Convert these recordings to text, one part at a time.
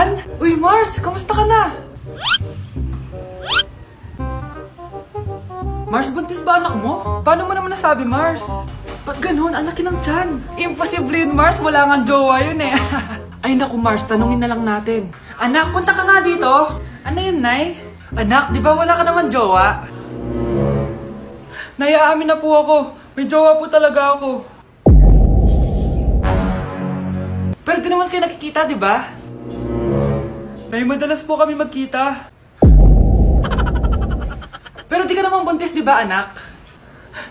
Jan? Uy, Mars! Kamusta ka na? Mars, buntis ba anak mo? Paano mo naman nasabi, Mars? Ba't ganun? Ang laki ng tiyan. Imposible yun, Mars. Wala nga jowa yun eh. Ay naku, Mars. Tanungin na lang natin. Anak, punta ka nga dito. Ano yun, Nay? Anak, di ba wala ka naman jowa? Nay, aamin na po ako. May jowa po talaga ako. Pero di naman kayo nakikita, di ba? Nay, madalas po kami magkita. Pero di ka naman buntis, di ba, anak?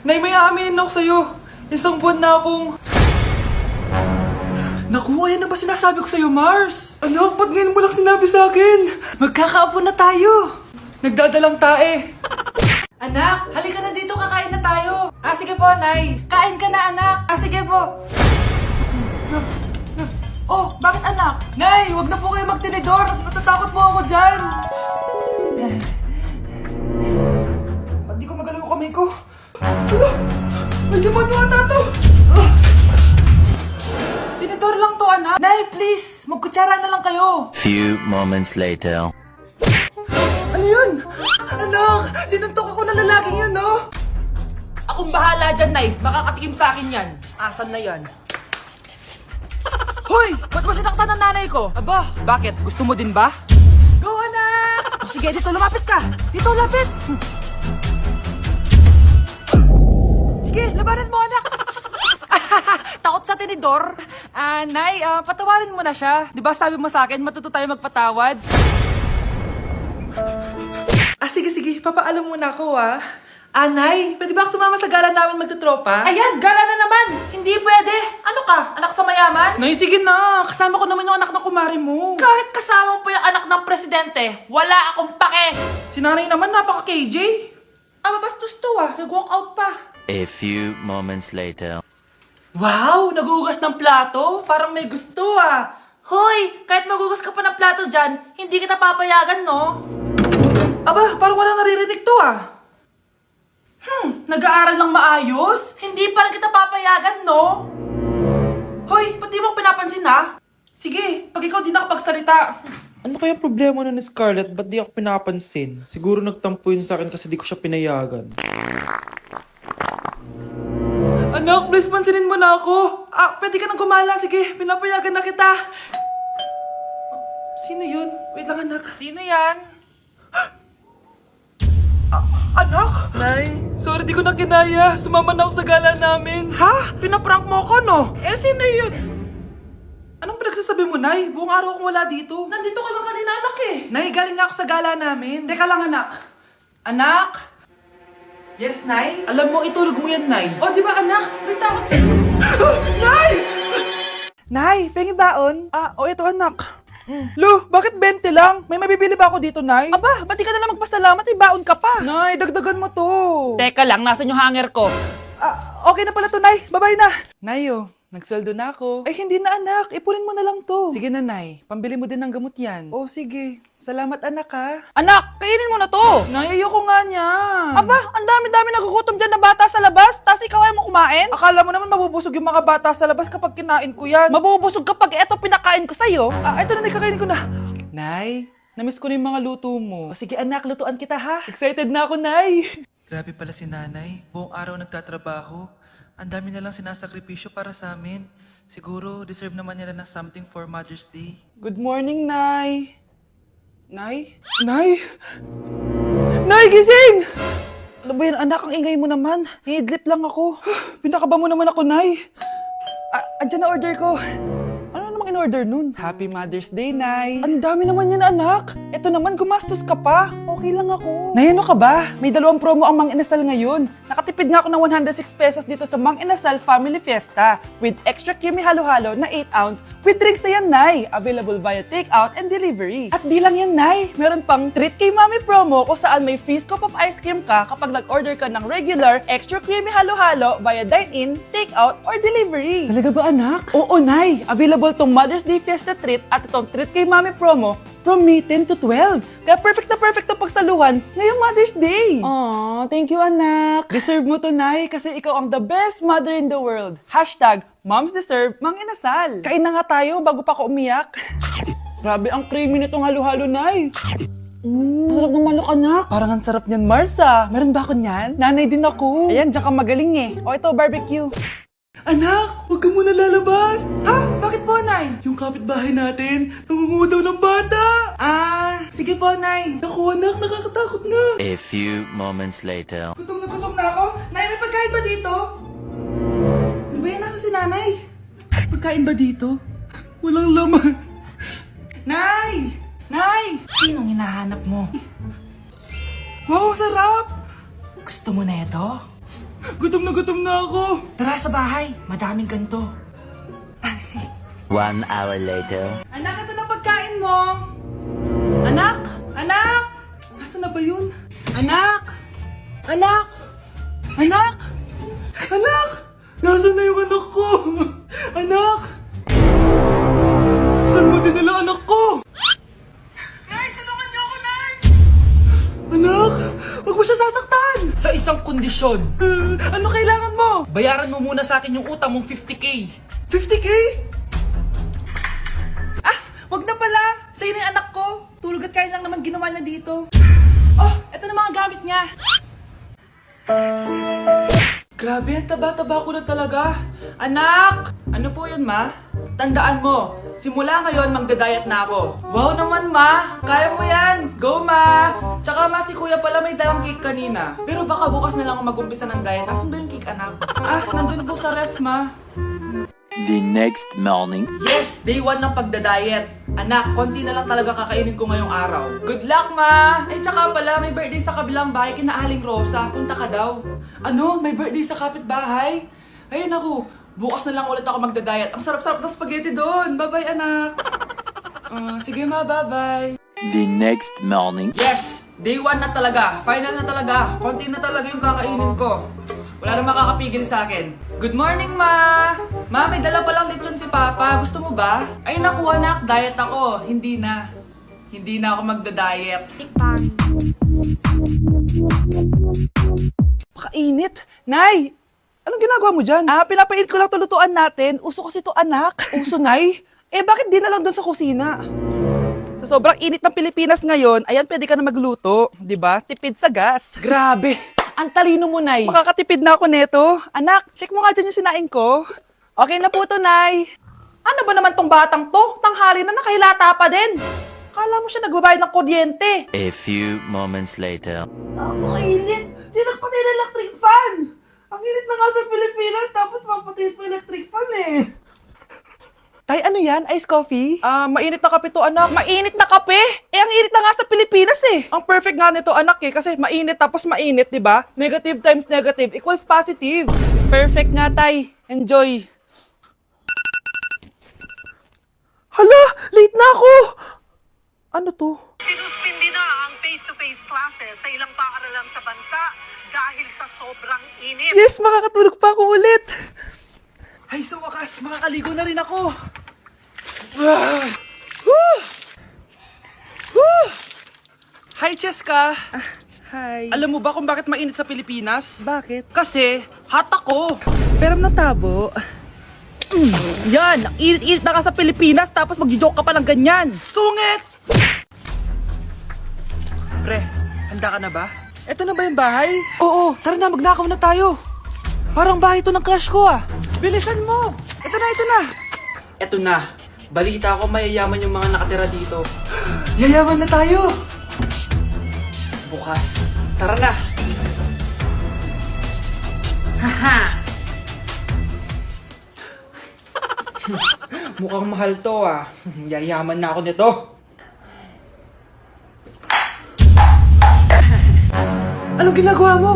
Nay, may aaminin ako sa'yo. Isang buwan na akong... Naku, ayan na ba sinasabi ko sa'yo, Mars? Anak, ba't ngayon mo lang sinabi sa akin? Magkakaapo na tayo. Nagdadalang tae. Anak, halika na dito, kakain na tayo. Ah, sige po, Nay. Kain ka na, anak. Ah, sige po. Oh, bakit anak? Nay, wag na po kayo magtinidor. Natatakot po ako dyan. Ba't di ko magalaw yung kamay ko? Hala, may demonyo ata to. Tinidor lang to, anak. Nay, please, magkutsara na lang kayo. Few moments later. Ano yun? Anak, sinuntok ako na lalaking yun, no? Akong bahala dyan, Nay. Makakatikim sa akin yan. Asan na yan? Hoy! Ba't mo sinaktan ng nanay ko? Aba, bakit? Gusto mo din ba? Go, anak! O sige, dito lumapit ka! Dito, lapit! Sige, labanan mo, anak! Takot sa tinidor? Nay, patawarin mo na siya. Di ba sabi mo sa akin, matuto tayo magpatawad? Sige, papaalam muna ako, Nay, pwede ba ako sumama sa gala namin magtutropa? Ayan, gala na naman! Hindi pwede! Ano ka? Anak sa mayaman? Nay, sige na! Kasama ko naman yung anak ng kumari mo. Kahit kasama mo pa yung anak ng presidente, wala akong pake! Si nanay naman, napaka-KJ. Bastos to nag-walk out pa. A few moments later. Wow, nagugas ng plato? Parang may gusto Hoy, kahit magugas ka pa ng plato dyan, hindi kita papayagan, no? Parang wala naririnig to nag-aaral ng maayos? Hindi pa rin kita papayagan, no? Hoy, ba't di mo pinapansin, Sige, pag ikaw di nakapagsalita. Ano kaya problema na ni Scarlett? Ba't di ako pinapansin? Siguro nagtampo yun sa akin kasi di ko siya pinayagan. Anak, please pansinin mo na ako. Pwede ka nang gumala. Sige, pinapayagan na kita. Sino yun? Wait lang, anak. Sino yan? Anak? Nay, sorry di ko na kinaya. Sumama na ako sa gala namin. Ha? Pinaprank mo ako, no? Sino yun? Anong pinagsasabi mo, Nay? Buong araw akong wala dito. Nandito ka lang kanina, anak Nay, galing nga ako sa gala namin. Teka lang, anak. Anak? Yes, Nay? Alam mo, itulog mo yan, Nay. O, di ba, anak? May takot. Nay! Nay, pengi baon? Ito, anak. Lo, bakit 20 lang? May mabibili ba ako dito, Nay? Ba't di ka na lang magpasalamat? May baon ka pa. Nay, dagdagan mo to. Teka lang, nasan yung hanger ko? Okay na pala to, Nay. Bye-bye na. Nay, nagsweldo na ako. Hindi na, anak. Ipunin mo na lang to. Sige na, Nay. Pambili mo din ng gamot yan. Sige. Salamat, anak, Anak, kainin mo na to. Nay, ayoko nga niyan. Ang dami-dami nagugutom dyan na bata sa labas. Tapos ikaw ay mo kumain? Akala mo naman mabubusog yung mga bata sa labas kapag kinain ko yan. Mabubusog kapag eto pinakain ko sa'yo. Ito na, kakainin ko na. Nay, namiss ko na yung mga luto mo. Sige, anak, lutuan kita, ha? Excited na ako, Nay. Grabe pala si nanay. Buong araw nagtatrabaho. Ang dami na lang sinasakripisyo para sa amin. Siguro, deserve naman nila ng something for Mother's Day. Good morning, Nay. Nay? Nay? Nay, gising! Ano ba yan, anak? Ang ingay mo naman. Hihidlip lang ako. Pinakaba mo naman ako, Nay. Andyan na order ko. Ano namang in-order nun? Happy Mother's Day, Nay. Ang dami naman yan, anak. Ito naman, gumastos ka pa. Okay lang ako. Nay, ano ka ba? May 2 promo ang Mang Inasal ngayon. Nakatipid nga ako ng 106 pesos dito sa Mang Inasal Family Fiesta with extra creamy halo-halo na 8 ounce with drinks na yan, Nay. Available via takeout and delivery. At di lang yan, Nay. Meron pang Treat kay Mami promo kung saan may free scoop of ice cream ka kapag nag-order ka ng regular extra creamy halo-halo via dine-in, takeout, or delivery. Talaga ba, anak? Oo, Nay. Available tong Mother's Day Fiesta Treat at itong Treat kay Mami promo from May 10 to 12. Kaya perfect na pagsaluhan ngayong Mother's Day. Aww, thank you, anak. Deserve mo to, Nay, kasi ikaw ang the best mother in the world. #MomsDeserve Mang Inasal. Kain na nga tayo bago pa ako umiyak. Grabe ang creamy nitong halo-halo, Nay. Sarap ng manok, anak. Parang ang sarap niyan, Marsa. Meron ba ako niyan? Nanay din ako. Ayan, diyan ka magaling eh. O ito, barbecue. Anak, huwag ka muna lalabas. Ha? Bakit po, Nay? Yung kapitbahay natin, nangunguha daw ng bata. Sige po, Nay. Naku, anak, nakakatakot na. A few moments later. Gutom na ako. Nay, may pagkain ba dito? Ano ba yan? Nasa si Nanay? Pagkain ba dito? Walang laman. Nay! Nay! Sinong hinahanap mo? Wow, sarap! Gusto mo na ito? Gutom na ako. Tara sa bahay. Madaming ganito. 1 hour later. Anak, ito na pagkain mo. Anak! Anak! Nasaan na ba yun? Anak! Anak! Anak! Anak! Nasaan na yung anak ko? Anak! Saan mo dinala anak ko? Nay, tulungan niyo ako, Nay! Anak! Huwag mo siya sasaktan! Sa isang kondisyon. Ano kailangan mo? Bayaran mo muna sa akin yung utang mong 50k. 50k? Wag na pala! Sa'yo na yung anak ko! Tulog at kain lang naman ginawa niya dito. Oh, eto na mga gamit niya. Grabe, ang taba-taba ko na talaga. Anak! Ano po yun, Ma? Tandaan mo, simula ngayon magdadayat na ako. Wow naman, Ma! Kaya mo yan! Go, Ma! Tsaka, Ma, si Kuya pala may dalang cake kanina. Pero baka bukas na lang ako mag-umpisa ng diet. Asan ba yung cake, anak? Nandun po sa ref, Ma. The next morning. Yes! Day 1 ng pagdadiet. Anak, konti na lang talaga kakainin ko ngayong araw. Good luck, Ma! Eh, tsaka pala, may birthday sa kabilang bahay kina Aling Rosa. Punta ka daw. Ano? May birthday sa kapitbahay? Ayun ako, bukas na lang ulit ako magdadiet. Ang sarap-sarap ng spaghetti doon. Bye-bye, anak. Sige, Ma, bye-bye. The next morning. Yes! Day 1 na talaga. Final na talaga. Konti na talaga yung kakainin ko. Wala na makakapigil sa akin. Good morning, Ma! Ma, may dala palang lechon si Papa. Gusto mo ba? Ay, naku, anak. Diet ako. Hindi na. Hindi na ako magda-diet. Pakainit. Nay! Anong ginagawa mo dyan? Pinapainit ko lang tulutuan natin. Uso kasi to, anak. Uso, Nay? Bakit di na lang doon sa kusina? Sa sobrang init ng Pilipinas ngayon, ayan, pwede ka na magluto. Di ba? Tipid sa gas. Grabe! Ang talino mo, Nay. Makakatipid na ako neto. Anak, check mo nga dyan yung sinaing ko. Okay na po to, Nay. Ano ba naman tong batang to? Tanghali na nakahilata pa din. Kala mo siya nagbabayad ng kuryente. A few moments later. Napakainit. Sinakpatay na electric fan. Ang init na nga sa Pilipinas, tapos papatay pa electric fan eh. Tay, ano yan? Ice coffee? Mainit na kape to, anak. Mainit na kape? Ang init na nga sa Pilipinas eh. Ang perfect nga nito, anak eh. Kasi mainit tapos mainit, di ba? Negative times negative equals positive. Perfect nga, Tay. Enjoy. Hala! Late na ako! Ano to? Sinuspindi na ang face-to-face classes sa ilang paaralan sa bansa dahil sa sobrang init. Yes! Makakatulog pa ako ulit! Ay, sa wakas, makakaligo na rin ako. Hi, Cheska. Hi. Alam mo ba kung bakit mainit sa Pilipinas? Bakit? Kasi, hot ako. Pero natabo. Yan, ang init-init na ka sa Pilipinas tapos mag-joke ka pa ng ganyan. Sungit! Pre, handa ka na ba? Eto na ba yung bahay? Oo, tara na, magnakaw na tayo. Parang bahay to ng crush ko ah. Bilisan mo! Ito na, ito na! Ito na. Balita ko mayayaman yung mga nakatira dito. Yayaman na tayo! Bukas. Tara na! Haha! Mukhang mahal to ah. Yayaman na ako nito. Anong ginagawa mo?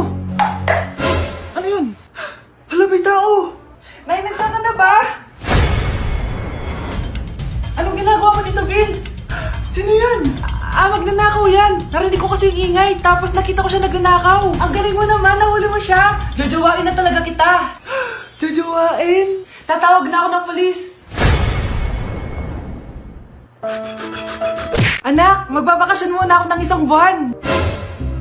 Ano yun? Hala, may tao! Nay, nandiyan ka na ba? Anong ginagawa mo dito, Vince? Sino yan? Magnanakaw yan. Narinig ko kasi yung ingay, tapos nakita ko siya nagnanakaw. Ang galing mo naman, nahuli mo siya. Jojowain na talaga kita. Jojowain? Tatawag na ako ng polis. Anak, magbabakasyon muna ako ng 1 buwan.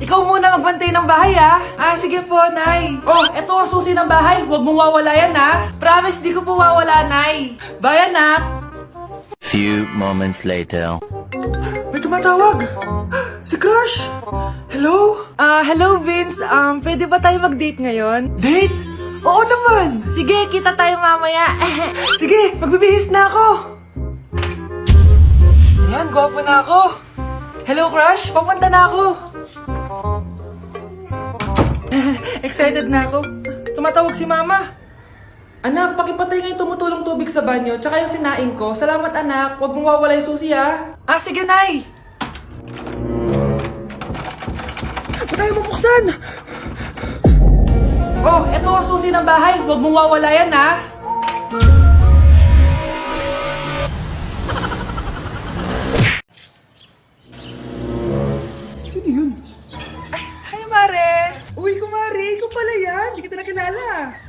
Ikaw muna magbantay ng bahay, ah. Sige po, Nay. Oh, eto ang susi ng bahay. Huwag mong wawala yan, ha. Promise, di ko po wawala, Nay. Bye, anak. Few moments later. May tumatawag! Si Crush! Hello? Hello Vince. Pwede ba tayo mag-date ngayon? Date? Oo naman! Sige, kita tayo mamaya. Sige, magbibihis na ako! Ayan, gwapo na ako! Hello, Crush! Papunta na ako! Excited na ako. Tumatawag si Mama. Anak, pakipatay nga yung tumutulong tubig sa banyo, tsaka yung sinain ko. Salamat anak, huwag mong wawala yung susi ha. Sige, Nay! Ba't tayo mabuksan? Oh, eto ang susi ng bahay, huwag mong wawala yan ha. Sino yun? Hi Mare! Uy, kumare, ikaw pala yan, hindi kita nakilala.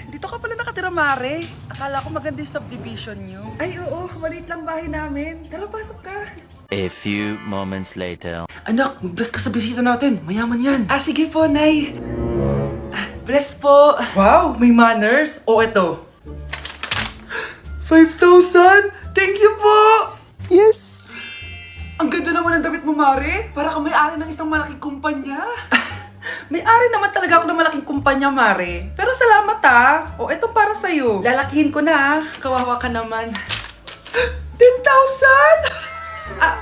Dito ka pala nakatira, Mare. Akala ko maganda yung subdivision nyo. Ay oo, maliit lang bahay namin. Tara, pasok ka. A few moments later. Anak, mag-bless ka sa bisita natin. Mayaman yan. Sige po, Nay. Bless po. Wow, may manners. O, eto. 5,000? Thank you po! Yes! Ang ganda naman ng damit mo, Mare. Para kang may-ari ng isang malaking kumpanya. May-ari naman talaga ako ng malaking kumpanya, Mare. Pero salamat O, eto para sa'yo. Lalakihin ko na Kawawa ka naman. 10,000?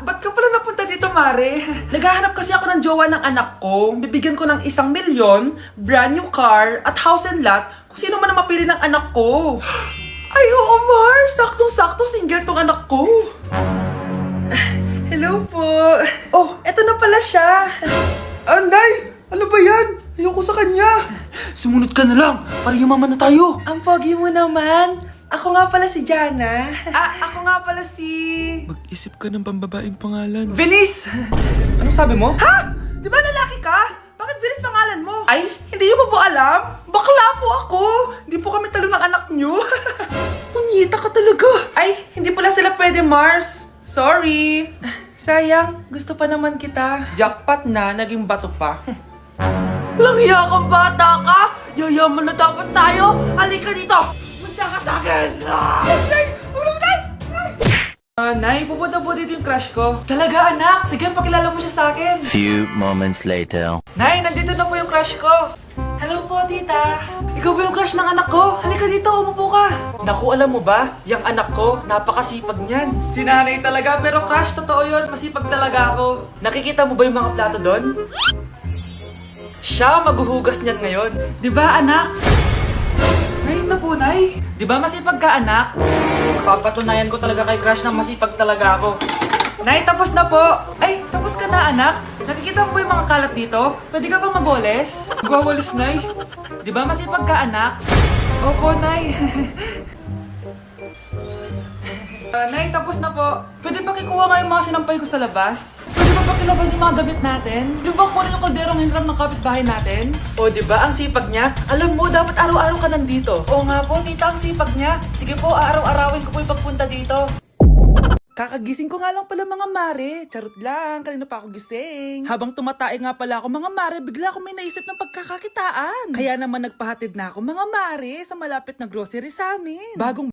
Ba't ka pala napunta dito, Mare? Naghahanap kasi ako ng jowa ng anak ko. Bibigyan ko ng 1,000,000, brand new car, at house and lot kung sino man ang mapili ng anak ko. Ay, oo, Mar! Saktong-sakto, single tong anak ko. Hello po. Oh, eto na pala siya. Nay! Ano ba yan? Ayoko sa kanya. Sumunod ka na lang, para yumaman na tayo. Ang pogi mo naman. Ako nga pala si Jana. Ako nga pala si... Mag-isip ka ng pambabaing pangalan. Venice! Anong sabi mo? Ha? Di ba lalaki ka? Bakit Venice pangalan mo? Ay, hindi niyo pa po alam? Bakla po ako! Hindi po kami talo ng anak niyo. Punyita ka talaga. Ay, hindi pala sila pwede, Mars. Sorry. Sayang, gusto pa naman kita. Jackpot na, naging bato pa. Walang hiya kang bata ka! Yayaman na dapat tayo! Halika dito! Manda ka sa akin! Nay! Ulong, Nay! Nay, pupunta po dito yung crush ko. Talaga anak? Sige, pakilala mo siya sa akin. Few moments later. Nay, nandito na po yung crush ko. Hello po, tita. Ikaw ba yung crush ng anak ko? Halika dito, umupo ka. Naku, alam mo ba? Yung anak ko, napakasipag niyan. Si nanay talaga, pero crush, totoo yun. Masipag talaga ako. Nakikita mo ba yung mga plato doon? Siya maghuhugas niyan ngayon. Di ba, anak? Ngayon na po, Nay. Di ba masipag ka, anak? Papatunayan ko talaga kay crush na masipag talaga ako. Nay, tapos na po. Ay, tapos ka na, anak. Nakikita mo ba yung mga kalat dito? Pwede ka bang magwalis? Magwawalis, Nay. Di ba masipag ka, anak? Opo, Nay. Nay, tapos na po. Pwede pa kikuha nga yung mga sinampay ko sa labas? Pwede pa pakilaban yung mga damit natin? Di ba kunin yung kalderong hinram ng kapitbahay natin? O, di ba ang sipag niya? Alam mo, dapat araw-araw ka nandito. Oo nga po, tita, ang sipag niya. Sige po, araw-arawin ko po yung pagpunta dito. Kakagising ko nga lang pala mga mare. Charot lang, kanina pa ako gising. Habang tumatae nga pala ako mga mare, bigla ako may naisip ng pagkakakitaan. Kaya naman nagpahatid na ako mga mare sa malapit na grocery sa amin. Bagong